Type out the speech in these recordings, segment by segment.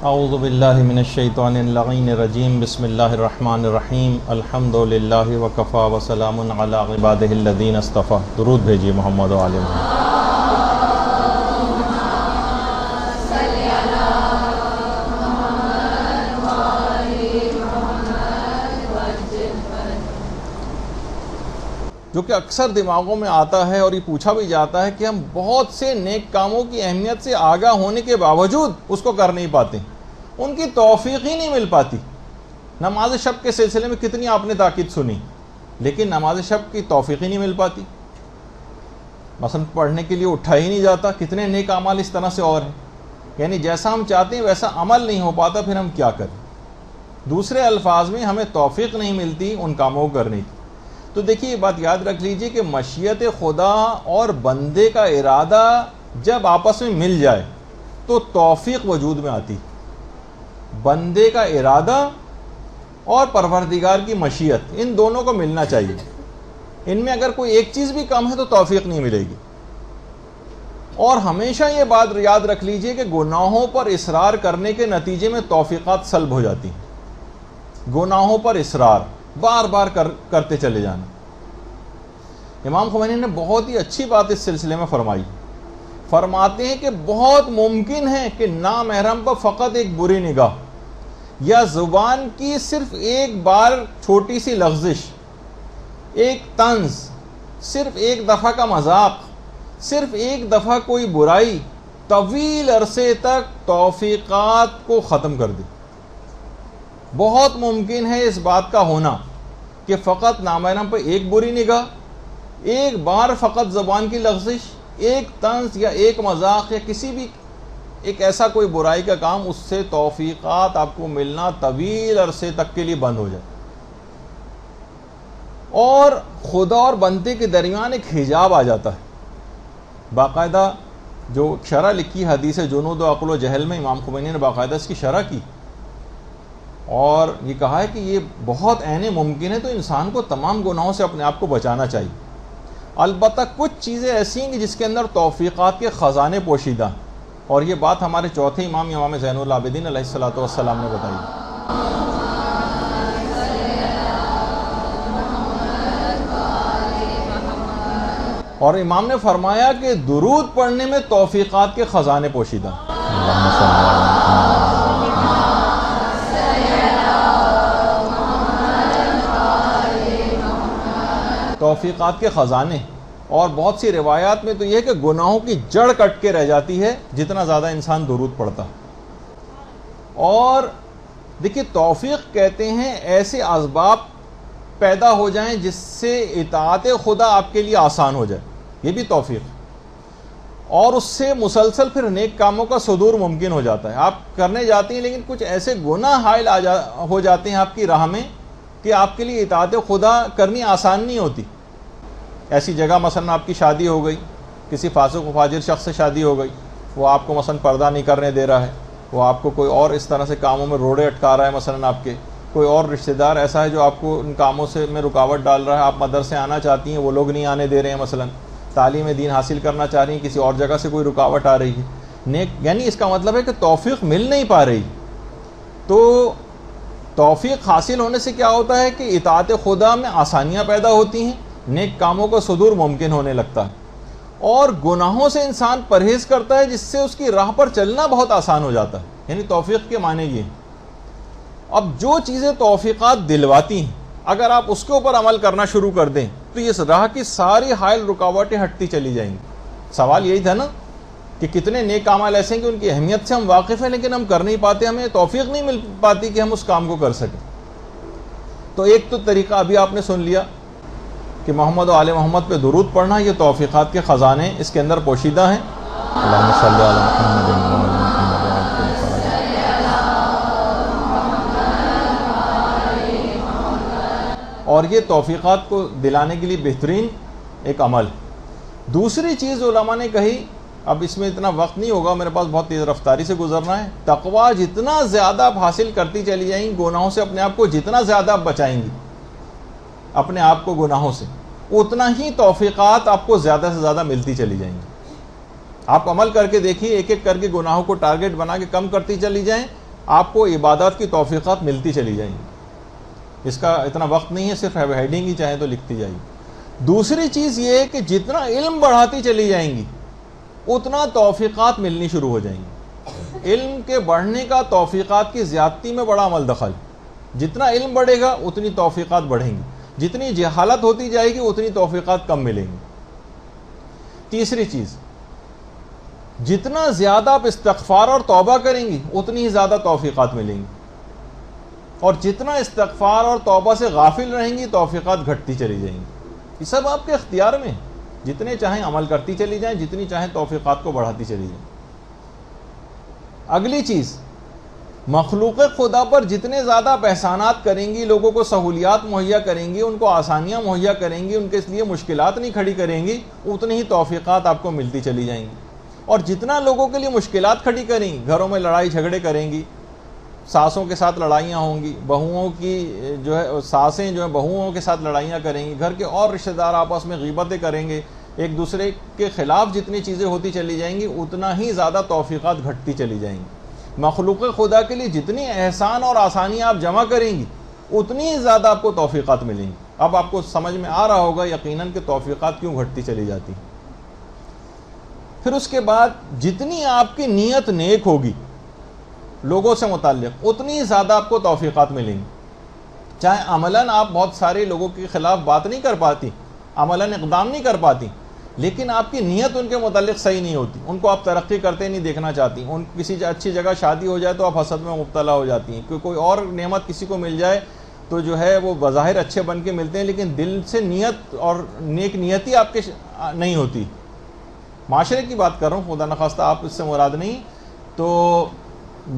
اعوذ باللہ من الشیطان اللعین الرجیم بسم اللہ الرحمن الرحیم الحمد للہ وکفا وسلام علی عبادہ الذین اصطفیٰ. درود بھیجیے محمد و آل محمد. جو کہ اکثر دماغوں میں آتا ہے اور یہ پوچھا بھی جاتا ہے کہ ہم بہت سے نیک کاموں کی اہمیت سے آگاہ ہونے کے باوجود اس کو کر نہیں پاتے، ان کی توفیق ہی نہیں مل پاتی. نماز شب کے سلسلے میں کتنی آپ نے تاکید سنی، لیکن نماز شب کی توفیق ہی نہیں مل پاتی. مثلا پڑھنے کے لیے اٹھا ہی نہیں جاتا. کتنے نیک اعمال اس طرح سے اور ہیں، یعنی جیسا ہم چاہتے ہیں ویسا عمل نہیں ہو پاتا. پھر ہم کیا کریں؟ دوسرے الفاظ میں ہمیں توفیق نہیں ملتی ان کاموں کو کرنے کی. تو دیکھیے یہ بات یاد رکھ لیجئے کہ مشیت خدا اور بندے کا ارادہ جب آپس میں مل جائے تو توفیق وجود میں آتی. بندے کا ارادہ اور پروردگار کی مشیت، ان دونوں کو ملنا چاہیے. ان میں اگر کوئی ایک چیز بھی کم ہے تو توفیق نہیں ملے گی. اور ہمیشہ یہ بات یاد رکھ لیجئے کہ گناہوں پر اصرار کرنے کے نتیجے میں توفیقات سلب ہو جاتی ہیں. گناہوں پر اصرار، بار بار کرتے چلے جانا. امام خمینی نے بہت ہی اچھی بات اس سلسلے میں فرمائی. فرماتے ہیں کہ بہت ممکن ہے کہ نامحرم پر فقط ایک بری نگاہ یا زبان کی صرف ایک بار چھوٹی سی لغزش، ایک طنز، صرف ایک دفعہ کا مذاق، صرف ایک دفعہ کوئی برائی طویل عرصے تک توفیقات کو ختم کر دے. بہت ممکن ہے اس بات کا ہونا کہ فقط نامحرم پر ایک بری نگاہ، ایک بار فقط زبان کی لغزش، ایک طنز یا ایک مذاق یا کسی بھی ایک ایسا کوئی برائی کا کام، اس سے توفیقات آپ کو ملنا طویل عرصے تک کے لیے بند ہو جائے. اور خدا اور بندے کے درمیان ایک حجاب آ جاتا ہے. باقاعدہ جو شرح لکھی حدیث جنود و عقل و جہل میں امام خمینی نے باقاعدہ اس کی شرح کی اور یہ کہا ہے کہ یہ بہت عین ممکن ہے تو انسان کو تمام گناہوں سے اپنے آپ کو بچانا چاہیے. البتہ کچھ چیزیں ایسی ہیں کہ جس کے اندر توفیقات کے خزانے پوشیدہ ہیں، اور یہ بات ہمارے چوتھے امام زین العابدین علیہ الصلوۃ والسلام نے بتائی. اور امام نے فرمایا کہ درود پڑھنے میں توفیقات کے خزانے پوشیدہ ہیں. توفیقات کے خزانے. اور بہت سی روایات میں تو یہ ہے کہ گناہوں کی جڑ کٹ کے رہ جاتی ہے جتنا زیادہ انسان درود پڑھتا. اور دیکھیے توفیق کہتے ہیں ایسے اسباب پیدا ہو جائیں جس سے اطاعت خدا آپ کے لیے آسان ہو جائے، یہ بھی توفیق. اور اس سے مسلسل پھر نیک کاموں کا صدور ممکن ہو جاتا ہے. آپ کرنے جاتے ہیں لیکن کچھ ایسے گناہ حائل ہو جاتے ہیں آپ کی راہ میں کہ آپ کے لیے اطاعت خدا کرنی آسان نہیں ہوتی. ایسی جگہ مثلا آپ کی شادی ہو گئی، کسی فاسق و فاجر شخص سے شادی ہو گئی، وہ آپ کو مثلا پردہ نہیں کرنے دے رہا ہے، وہ آپ کو کوئی اور اس طرح سے کاموں میں روڑے اٹکا رہا ہے. مثلا آپ کے کوئی اور رشتہ دار ایسا ہے جو آپ کو ان کاموں سے میں رکاوٹ ڈال رہا ہے. آپ مدرسے آنا چاہتی ہیں، وہ لوگ نہیں آنے دے رہے ہیں. مثلا تعلیم دین حاصل کرنا چاہ رہی ہیں، کسی اور جگہ سے کوئی رکاوٹ آ رہی ہے. یعنی اس کا مطلب ہے کہ توفیق مل نہیں پا رہی. تو توفیق حاصل ہونے سے کیا ہوتا ہے کہ اطاعت خدا میں آسانیاں پیدا ہوتی ہیں، نیک کاموں کا صدور ممکن ہونے لگتا ہے، اور گناہوں سے انسان پرہیز کرتا ہے جس سے اس کی راہ پر چلنا بہت آسان ہو جاتا ہے. یعنی توفیق کے معنی یہ ہیں. اب جو چیزیں توفیقات دلواتی ہیں اگر آپ اس کے اوپر عمل کرنا شروع کر دیں تو یہ راہ کی ساری حائل رکاوٹیں ہٹتی چلی جائیں گی. سوال یہی تھا نا کہ کتنے نیک اعمال ایسے ہیں کہ ان کی اہمیت سے ہم واقف ہیں لیکن ہم کر نہیں پاتے، ہمیں توفیق نہیں مل پاتی کہ ہم اس کام کو کر سکیں. تو ایک تو طریقہ ابھی آپ نے سن لیا کہ محمد و آل محمد پہ درود پڑھنا، یہ توفیقات کے خزانے اس کے اندر پوشیدہ ہیں. اللہم صلی علی محمد و آل محمد. اور یہ توفیقات کو دلانے کے لیے بہترین ایک عمل. دوسری چیز علماء نے کہی، اب اس میں اتنا وقت نہیں ہوگا میرے پاس، بہت تیز رفتاری سے گزرنا ہے. تقویٰ جتنا زیادہ آپ حاصل کرتی چلی جائیں گی، گناہوں سے اپنے آپ کو جتنا زیادہ آپ بچائیں گی اپنے آپ کو گناہوں سے، اتنا ہی توفیقات آپ کو زیادہ سے زیادہ ملتی چلی جائیں گی. آپ عمل کر کے دیکھیے، ایک ایک کر کے گناہوں کو ٹارگٹ بنا کے کم کرتی چلی جائیں آپ کو عبادات کی توفیقات ملتی چلی جائیں گی. اس کا اتنا وقت نہیں ہے، صرف ہیڈنگ ہی چاہیں تو لکھتی جائیں گی. دوسری چیز یہ ہے کہ جتنا علم بڑھاتی چلی جائیں گی اتنا توفیقات ملنی شروع ہو جائیں گی. علم کے بڑھنے کا توفیقات کی زیادتی میں بڑا عمل دخل. جتنا علم بڑھے گا اتنی توفیقات بڑھیں گی، جتنی جہالت ہوتی جائے گی اتنی توفیقات کم ملیں گی. تیسری چیز، جتنا زیادہ آپ استغفار اور توبہ کریں گی اتنی ہی زیادہ توفیقات ملیں گی، اور جتنا استغفار اور توبہ سے غافل رہیں گی توفیقات گھٹتی چلی جائیں گی. یہ سب آپ کے اختیار میں، جتنے چاہیں عمل کرتی چلی جائیں، جتنی چاہیں توفیقات کو بڑھاتی چلی جائیں. اگلی چیز، مخلوق خدا پر جتنے زیادہ آپ احسانات کریں گی، لوگوں کو سہولیات مہیا کریں گی، ان کو آسانیاں مہیا کریں گی، ان کے لیے مشکلات نہیں کھڑی کریں گی، اتنی ہی توفیقات آپ کو ملتی چلی جائیں گی. اور جتنا لوگوں کے لیے مشکلات کھڑی کریں گی، گھروں میں لڑائی جھگڑے کریں گی، ساسوں کے ساتھ لڑائیاں ہوں گی، بہوؤں کی جو ہے ساسیں جو ہیں بہوؤں کے ساتھ لڑائیاں کریں گی، گھر کے اور رشتہ دار آپس میں غیبتیں کریں گے، ایک دوسرے کے خلاف جتنی چیزیں ہوتی چلی جائیں گی اتنا ہی زیادہ توفیقات گھٹتی چلی جائیں گی. مخلوق خدا کے لیے جتنی احسان اور آسانیاں آپ جمع کریں گی اتنی ہی زیادہ آپ کو توفیقات ملیں گی. اب آپ کو سمجھ میں آ رہا ہوگا یقیناً کہ توفیقات کیوں گھٹتی چلی جاتی. پھر اس کے بعد جتنی آپ کی نیت نیک ہوگی لوگوں سے متعلق اتنی زیادہ آپ کو توفیقات ملیں گی. چاہے عملاً آپ بہت سارے لوگوں کے خلاف بات نہیں کر پاتی، عملاً اقدام نہیں کر پاتی، لیکن آپ کی نیت ان کے متعلق صحیح نہیں ہوتی، ان کو آپ ترقی کرتے نہیں دیکھنا چاہتی. ان کسی اچھی جگہ شادی ہو جائے تو آپ حسد میں مبتلا ہو جاتی ہیں، کوئی اور نعمت کسی کو مل جائے تو جو ہے وہ بظاہر اچھے بن کے ملتے ہیں لیکن دل سے نیت اور نیک نیتی آپ کے نہیں ہوتی. معاشرے کی بات کر رہا ہوں، خدا نخواستہ آپ اس سے مراد نہیں. تو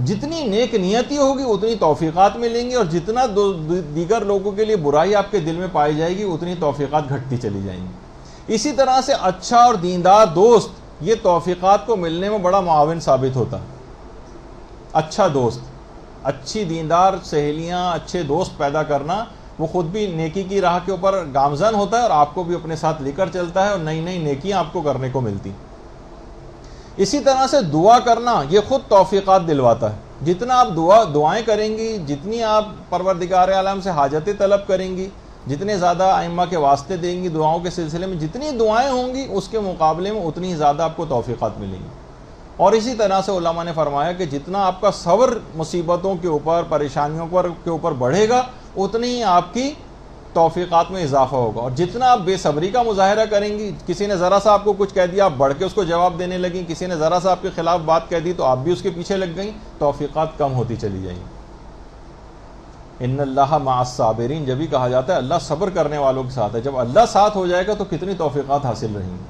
جتنی نیک نیتی ہوگی اتنی توفیقات ملیں گی، اور جتنا دیگر لوگوں کے لیے برائی آپ کے دل میں پائی جائے گی اتنی توفیقات گھٹتی چلی جائیں گی. اسی طرح سے اچھا اور دیندار دوست یہ توفیقات کو ملنے میں بڑا معاون ثابت ہوتا. اچھا دوست، اچھی دیندار سہیلیاں، اچھے دوست پیدا کرنا، وہ خود بھی نیکی کی راہ کے اوپر گامزن ہوتا ہے اور آپ کو بھی اپنے ساتھ لے کر چلتا ہے اور نئی نئی نیکیاں آپ کو کرنے کو ملتی. اسی طرح سے دعا کرنا یہ خود توفیقات دلواتا ہے. جتنا آپ دعائیں کریں گی، جتنی آپ پروردگار عالم سے حاجتیں طلب کریں گی، جتنے زیادہ ائمہ کے واسطے دیں گی دعاؤں کے سلسلے میں، جتنی دعائیں ہوں گی اس کے مقابلے میں اتنی زیادہ آپ کو توفیقات ملیں گی. اور اسی طرح سے علماء نے فرمایا کہ جتنا آپ کا صبر مصیبتوں کے اوپر، پریشانیوں کے اوپر بڑھے گا اتنی ہی آپ کی توفیقات میں اضافہ ہوگا. اور جتنا آپ بے صبری کا مظاہرہ کریں گی، کسی نے ذرا سا آپ کو کچھ کہہ دیا آپ بڑھ کے اس کو جواب دینے لگیں، کسی نے ذرا سا آپ کے خلاف بات کہہ دی تو آپ بھی اس کے پیچھے لگ گئیں، توفیقات کم ہوتی چلی جائیں گی. ان اللہ مع الصابرین جب بھی کہا جاتا ہے اللہ صبر کرنے والوں کے ساتھ ہے. جب اللہ ساتھ ہو جائے گا تو کتنی توفیقات حاصل رہیں گی.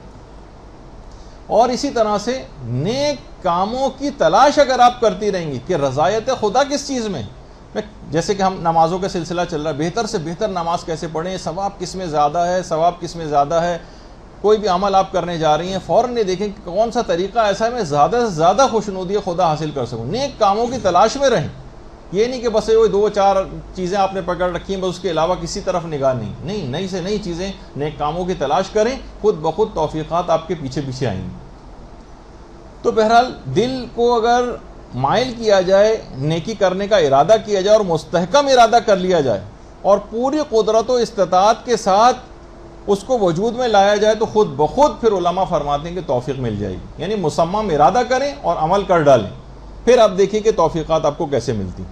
اور اسی طرح سے نیک کاموں کی تلاش اگر آپ کرتی رہیں گی کہ رضایت خدا کس چیز میں، جیسے کہ ہم نمازوں کا سلسلہ چل رہا ہے، بہتر سے بہتر نماز کیسے پڑھیں، ثواب کس میں زیادہ ہے، ثواب کس میں زیادہ ہے. کوئی بھی عمل آپ کرنے جا رہی ہیں فوراً یہ دیکھیں کہ کون سا طریقہ ایسا ہے میں زیادہ سے زیادہ خوشنودی خدا حاصل کر سکوں. نیک کاموں کی تلاش میں رہیں. یہ نہیں کہ بس وہ 2-4 چیزیں آپ نے پکڑ رکھی ہیں بس اس کے علاوہ کسی طرف نگاہ نہیں. نئی سے نئی چیزیں، نیک کاموں کی تلاش کریں، خود بخود توفیقات آپ کے پیچھے پیچھے آئیں گی. تو بہرحال دل کو اگر مائل کیا جائے، نیکی کرنے کا ارادہ کیا جائے اور مستحکم ارادہ کر لیا جائے اور پوری قدرت و استطاعت کے ساتھ اس کو وجود میں لایا جائے تو خود بخود پھر علماء فرماتے ہیں کہ توفیق مل جائے گی. یعنی مصمم ارادہ کریں اور عمل کر ڈالیں، پھر آپ دیکھیں کہ توفیقات آپ کو کیسے ملتی.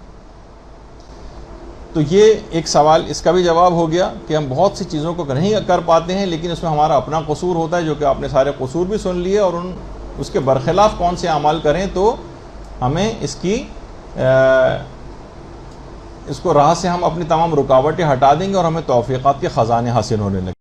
تو یہ ایک سوال اس کا بھی جواب ہو گیا کہ ہم بہت سی چیزوں کو نہیں کر پاتے ہیں لیکن اس میں ہمارا اپنا قصور ہوتا ہے، جو کہ آپ نے سارے قصور بھی سن لیے، اور اس کے برخلاف کون سے اعمال کریں تو ہمیں اس کو راہ سے ہم اپنی تمام رکاوٹیں ہٹا دیں گے اور ہمیں توفیقات کے خزانے حاصل ہونے لگیں.